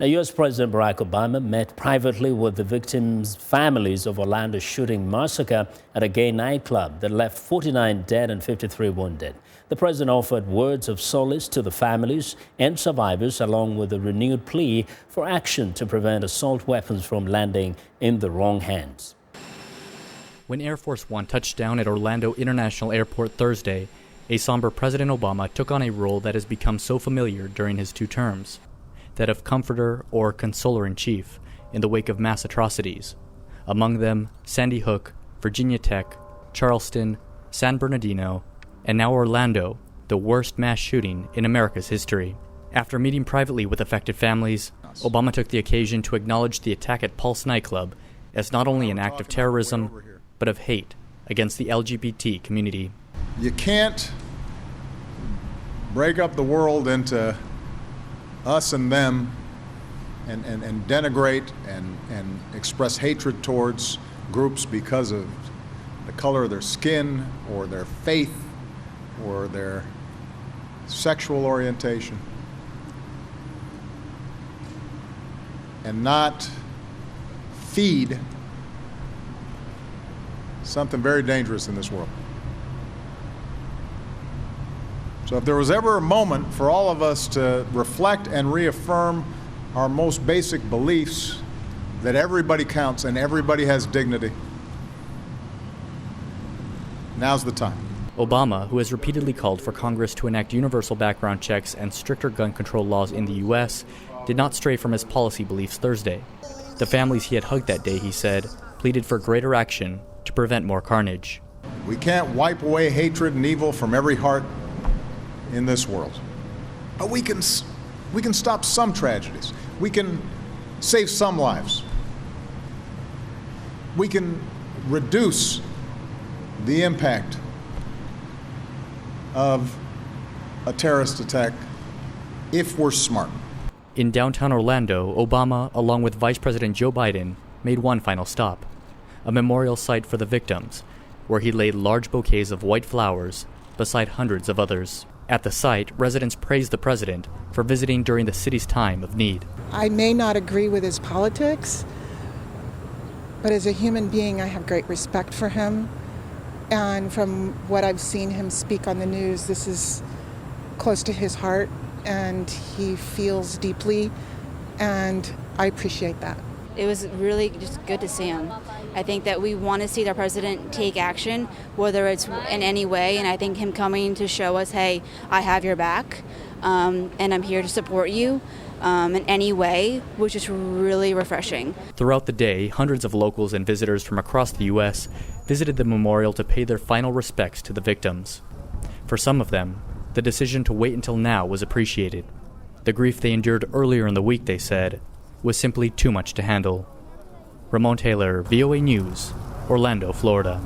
Now, U.S. President Barack Obama met privately with the victims' families of Orlando's shooting massacre at a gay nightclub that left 49 dead and 53 wounded. The president offered words of solace to the families and survivors, along with a renewed plea for action to prevent assault weapons from landing in the wrong hands. When Air Force One touched down at Orlando International Airport Thursday, a somber President Obama took on a role that has become so familiar during his two terms, that of comforter or consoler-in-chief in the wake of mass atrocities, among them Sandy Hook, Virginia Tech, Charleston, San Bernardino, and now Orlando, the worst mass shooting in America's history. After meeting privately with affected families, Obama took the occasion to acknowledge the attack at Pulse nightclub as not only an act of terrorism, but of hate against the LGBT community. You can't break up the world into us and them and denigrate and express hatred towards groups because of the color of their skin or their faith or their sexual orientation, and not feed something very dangerous in this world. So if there was ever a moment for all of us to reflect and reaffirm our most basic beliefs, that everybody counts and everybody has dignity, now's the time. Obama, who has repeatedly called for Congress to enact universal background checks and stricter gun control laws in the U.S., did not stray from his policy beliefs Thursday. The families he had hugged that day, he said, pleaded for greater action to prevent more carnage. We can't wipe away hatred and evil from every heart in this world, but we can stop some tragedies. We can save some lives. We can reduce the impact of a terrorist attack if we're smart. In downtown Orlando, Obama, along with Vice President Joe Biden, made one final stop, a memorial site for the victims, where he laid large bouquets of white flowers beside hundreds of others. At the site, residents praised the president for visiting during the city's time of need. I may not agree with his politics, but as a human being, I have great respect for him. And from what I've seen him speak on the news, this is close to his heart, and he feels deeply, and I appreciate that. It was really just good to see him. I think that we want to see our president take action, whether it's in any way, and I think him coming to show us, hey, I have your back, and I'm here to support you in any way, was just really refreshing. Throughout the day, hundreds of locals and visitors from across the U.S. visited the memorial to pay their final respects to the victims. For some of them, the decision to wait until now was appreciated. The grief they endured earlier in the week, they said, was simply too much to handle. Ramon, VOA News, Orlando, Florida.